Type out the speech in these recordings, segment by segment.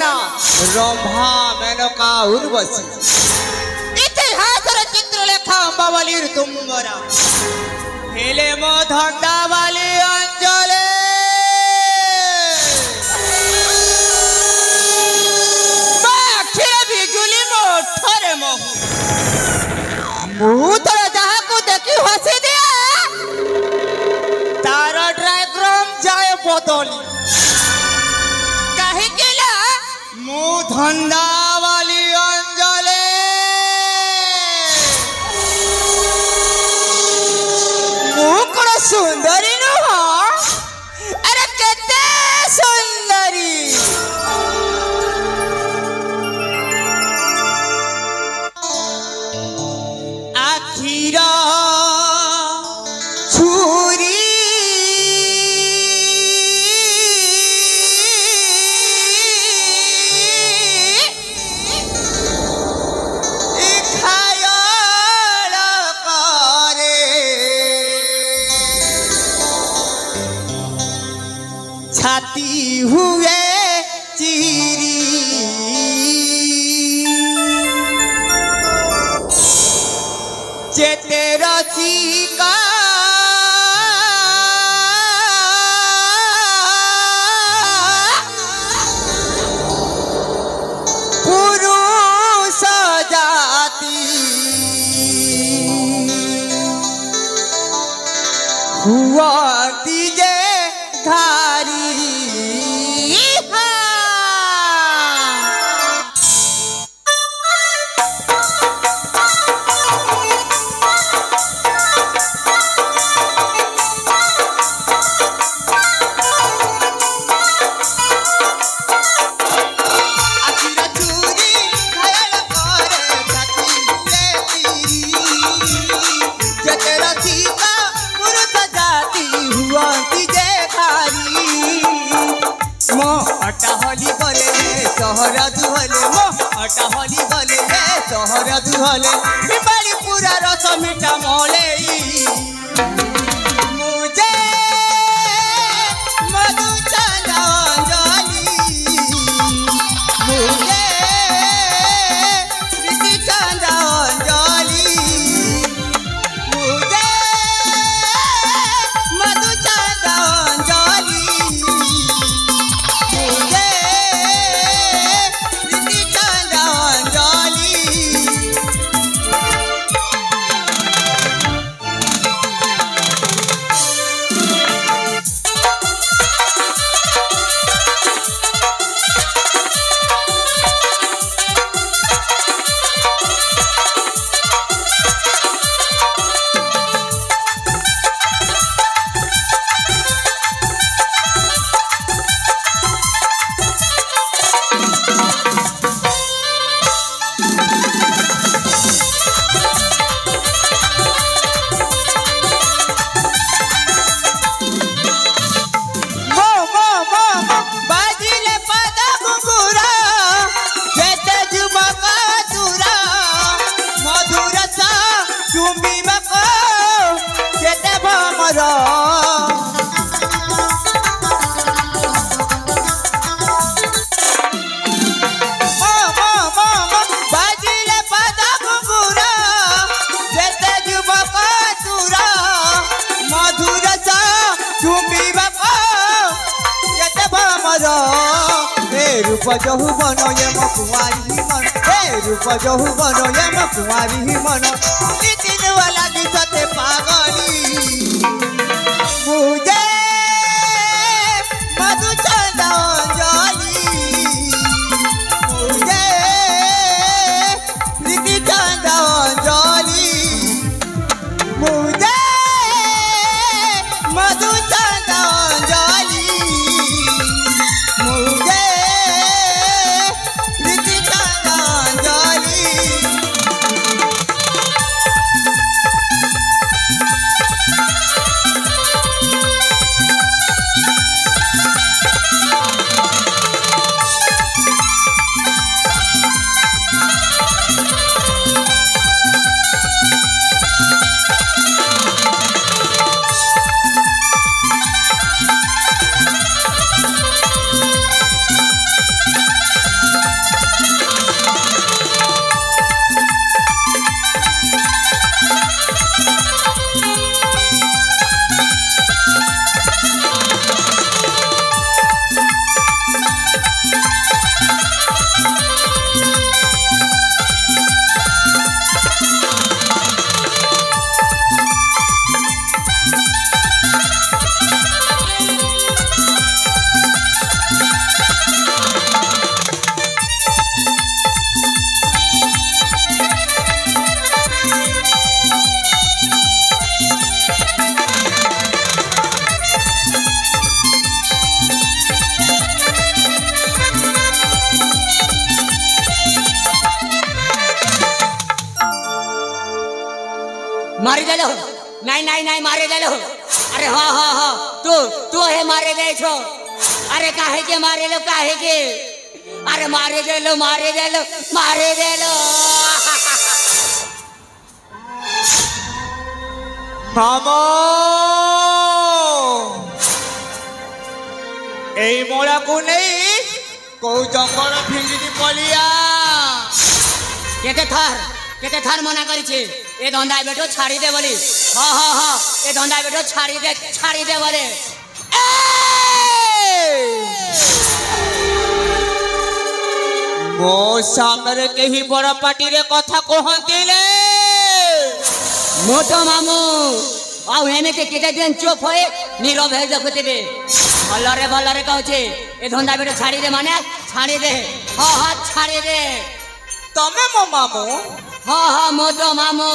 ना रंभा मेनका उर्वशी इतिहास चित्रलेखा अंबावली ऋतुंबरा हेले मो धंडावाली अंजले बिजुली मोठरे महु मुहूर्तर जहा को देखी हसी दिया तार ड्राइग्राम जाए बदली कहीं केला मु धंडावाली अंजले सुंदरी नुह अरे केते सुंदरी आखिर छुरी छाती हुए चीरी चेते रसिका पुरुष जाति हुआ दीजे धारी अटाहली गले सहर दुहले मो अटाहली गले सहर दुहले बिमारी पूरा रस मिठा मले मुझे मधु चंदन मुझे प्रीति चंदन मुझे मधु चंदन रूप जहु बन ये म कुआरी मन हे रूप जहु बन ये म कुआरी मन तीन वाला दिसते पागली मुझे मधु चंदन मुझे प्रीति चंदन मुझे मधु चंदन मुझे मारी देलो नहीं नहीं नहीं मारे देलो अरे हाँ हाँ हाँ तू है मारे दे छो अरे काहे के मारे लो काहे के अरे मारे देलो मारे देलो मारे देलो মামা এই মোড়াকু নেই কৌ জঙ্গল ফিঙ্গিটি পলিয়া केते थार मना करिछे ए धंधा बेटो छाड़ी दे बोली हाँ हाँ हाँ ए धंधा बेटो छाड़ी दे बोले ମୋ ସାମ୍ନାରେ କେହି ବଡ଼ ପାଟିରେ କଥା କହନ୍ତିଲେ मोटो मामू आउ एमेके केते दिन चुप होए नीरव हे देखुथिबे भलरे कहूचे ए धंधा बेटो छाड़ी दे माने छाड़ी दे हाँ हाँ छाड़ी दे ତମେ ମୋ ମାମୁଁ हाँ हाँ मोटो मामू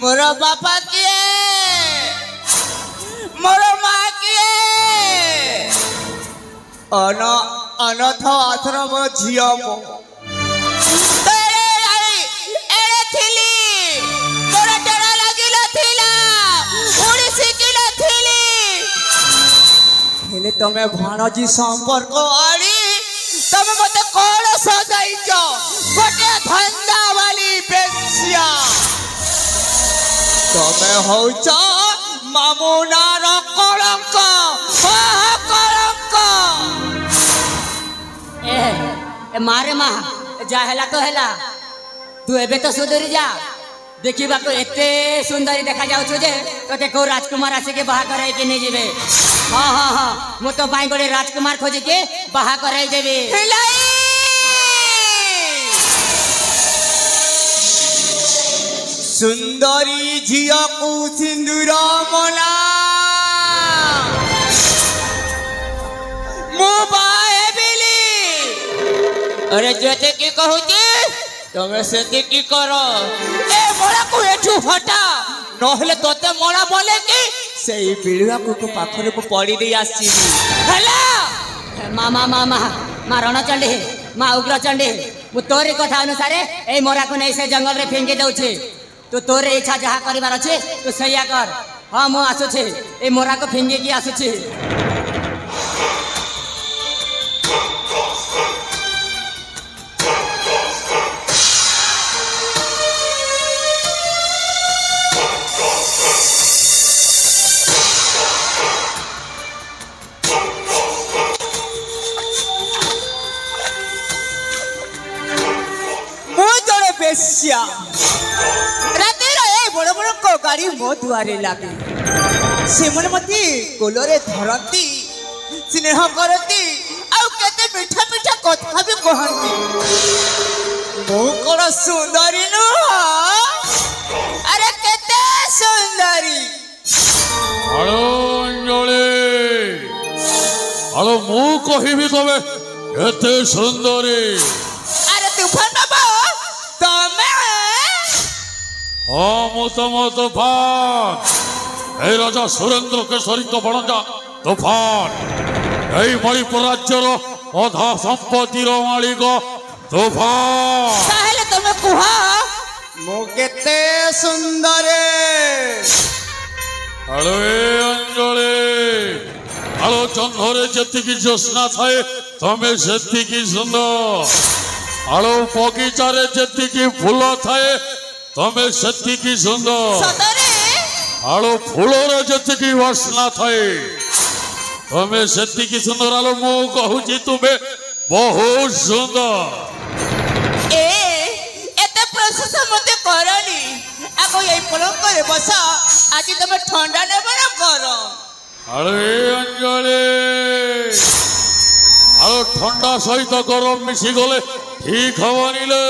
मोर बापा किए मोर माँ किए अनाथ आश्रम झिया मो तमे भाणजी संपर्क आड़ी तमे मते कोण सजाइछ गोटे धंदा वाली बेसिया तमे होउछ मामुनार कलंक कलंक ए मारे माँ जा हेला तो हेला तू एबे तो सुधरी जा देखिबा को एते सुंदरी देखा जाउछु जे तते को राजकुमार आसे के बाहा कराई के नहीं जेबे हाँ हाँ हाँ मु तो बाई गोटे राजकुमार खोजे के बाहा कराई देबे सुंदरी झिया को सिंदूर मोला मो बाए बिली अरे जेते की कहूची तमे सेते की करो ए मोला को एठू हटा नहले तोते मोला बोले की सेई बिलुआ को पाखरे को पड़ी दे आसी हला मामा मामा माँ रणचंडी माँ उग्रचंडी मु तोरी कथा अनुसार ए मोरा को नहीं से जंगल रे फेंगी दउछे तू तोरे इच्छा जहाँ करिबार अछि तू सैया कर हाँ मु आसुछे ए मोरा को फेंगी की आसुछे बेसिया राते रे बड़ बड़ गाड़ी मो दुआरे लागे से मन मती कोलरे धरती स्नेह करती आउ केते मीठा मीठा कथा भी कहंती मो कोन सुंदरी नु अरे केते सुंदरी हेलो अंजलि हेलो मु कहिबी तबे केते सुंदरी अरे तूफान बाबा तमे हाँ मुतम तूफान ए राजा सुरेंद्र केशरी को बणजा तूफान ए मणिपुर राज्यर अधा संपत्तिर मालिक तूफान ताहले तमे कुहा मो केते सुंदरे हेलो ए अंजलि हेलो चंद्रे जेतिकी ज्योत्स्ना थाए तमे सेतिकी सुंदर हेलो बगीचारे जेतिकी फूल थाए तमे सेतिकी सुंदर सतरे हेलो फूलर जेतिकी वासना थाए तमे सेतिकी सुंदर हेलो मु कहूची तुमे बहुत सुंदर ए एते प्रशंसा मते करनी आगो एई पलंग करे बसा आज तमे ठंडा ने बना करो हेलो ए अंजलि हेलो ठंडा सहित गरम मिसी गले ठीक हवानी लो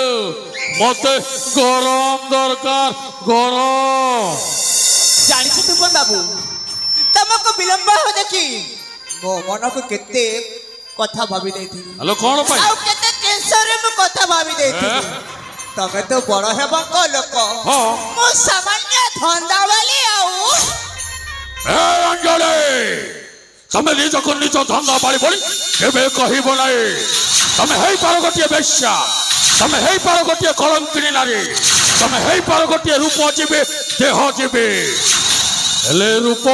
मते गरम दरकार गरम जानी छी तुम बाबू तमको विलंब हो देखी मो मन को केते कथा भाबी देथि हेलो कौन पाई आ केते टेंशन रे मो कथा भाबी देथि तमे तो बड़ हेबा को लोक हां मो सामान्य धंदा वाली आउ ए तमे निज को निज धंदा बाड़ी बोली केबे कहिबो नाई तमे हेई पार गोटिए बेश्या तमे हेई पार गोटिए कलंकिनी नारी तमे हेई पार गोटिए रूप जीवे देह जीवे हेले रूप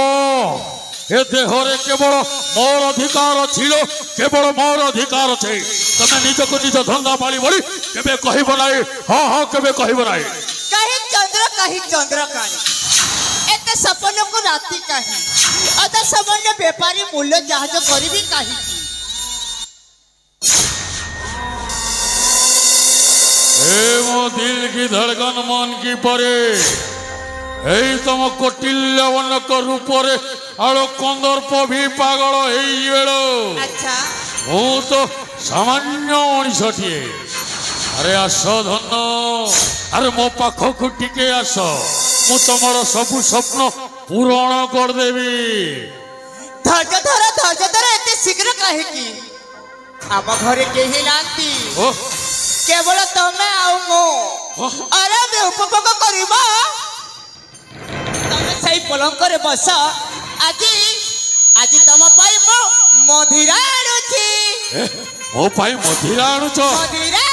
ए देहरे केवल मोर अधिकार छिलो केवल मोर अधिकार छे तमे निज को निज धंदा बाड़ी बोली केबे कहिबो नाई हां हां केबे कहिबो नाई कहीं चंद्र कानी एते सपन को राति कहीं अदा सामान्य व्यापारी मूल्य जहाज करी कहीं मो दिल की धड़कन मन की परे এই তম কটিল্যবনক রূপরে আলো কন্দর্প ভি পাগল হেই বেড় আচ্ছা মু তো সামান্য মଣିষটিয়ে আরে আস ধন্য আরে মো পাখকু টিকে আস মু তোমার সবু স্বপ্ন পূরণ করদেবি ধৈর্য ধর এতে শীঘ্র কাহিকি আম ঘরে কেহি নান্তি কেবল তুমি আউ মো আরে আমি উপভোগ করিব তুমি সেই পলঙ্করে বস আজি আজি তম পাই মো মধিরা আনুছি মো পাই মধিরা আনুছ মধিরা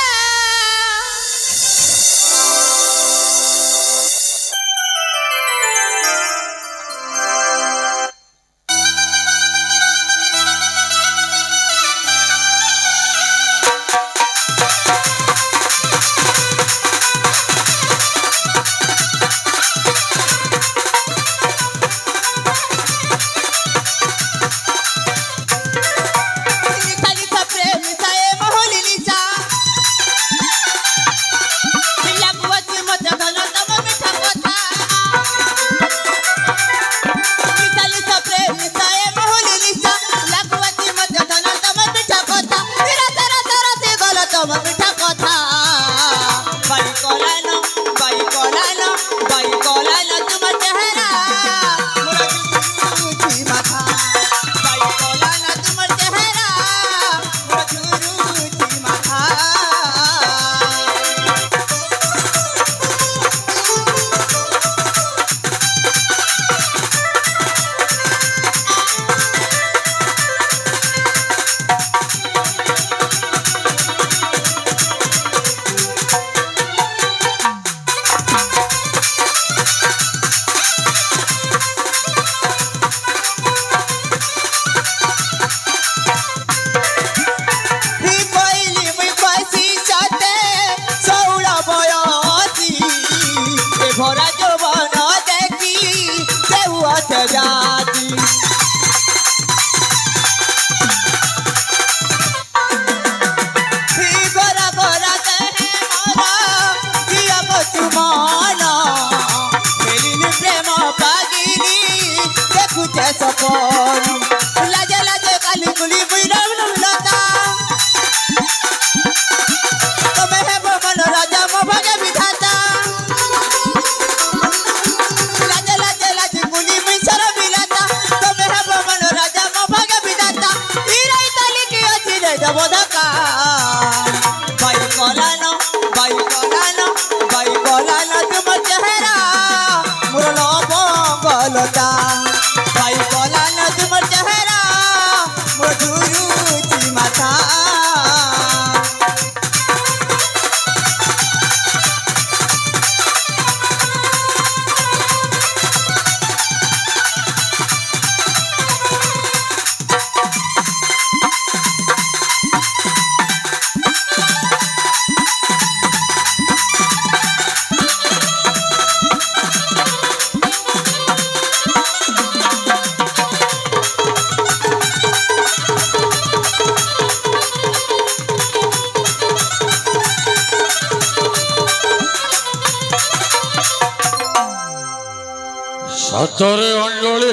सतरे अंजलि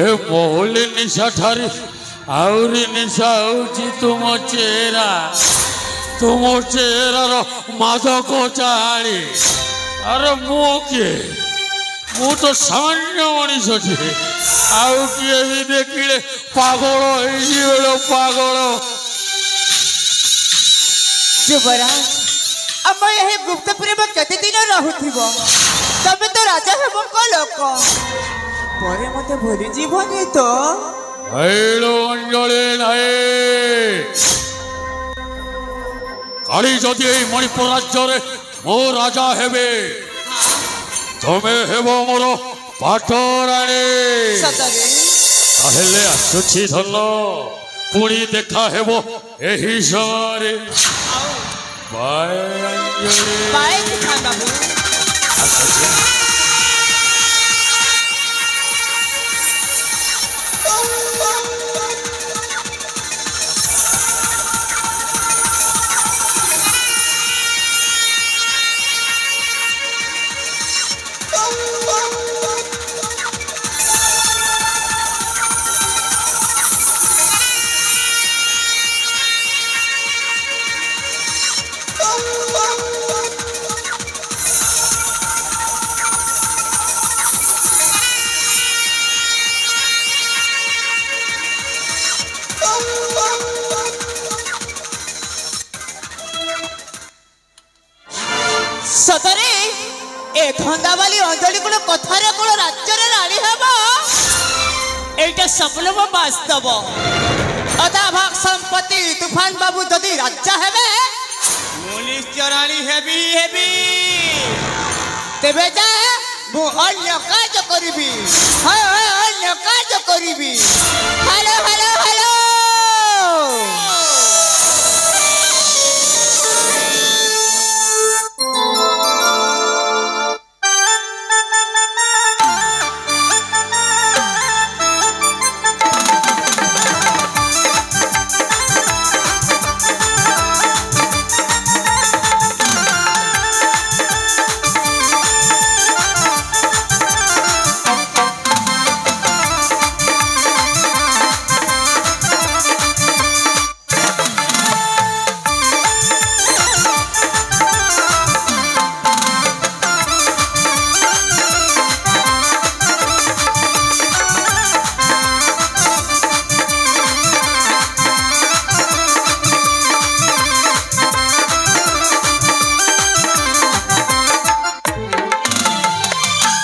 ए मोहली निशा ठारी आउरी निशा होची तुम चेहरा रो मादक चाली अरे मु तो सामान्य मनीष आउ किए भी देखिले पागल पागल युवराज आम यही गुप्त प्रेम केते दिन रहूथिबो तबे तो राजा हेबो को लोक ପରେ ମତେ ଭୁଲି ଯିବନି ତ? ହେଇଲୋ ଅଞ୍ଜଳି ନାହିଁ କାଳି ଯଦି ଏଇ ମଣିପୁର ରାଜ୍ୟରେ ମୋ ରାଜା ହେବେ ତମେ ହେବ ମୋର ପାଟରାଣୀ ସତରେ ତାହେଲେ ଆସୁଛି ଧନ ପୁଣି ଦେଖା ହେବ ଏହି ସମୟରେ ବାଏ ଅଞ୍ଜଳି ବାଏ କିଷାନ ବାବୁ। ଆସୁଛି ସତରେ ଏ ଧନ୍ଦାବାଲି ଅଞ୍ଜଳି କୋଣ କଥାରେ କୋଣ ରାଜ୍ୟରେ ରାଣୀ ହେବ? এইটা স্বপ্ন বা বাস্তব? অধা ভাগ সম্পত্তি তুফান বাবু যদি রাজা হেবে মু নিশ্চয় রাণী হেবি হেবি। তেবে যা মু অন্য কাজ করিবি। হ্যাঁ অন্য কাজ করিবি। Hello hello hello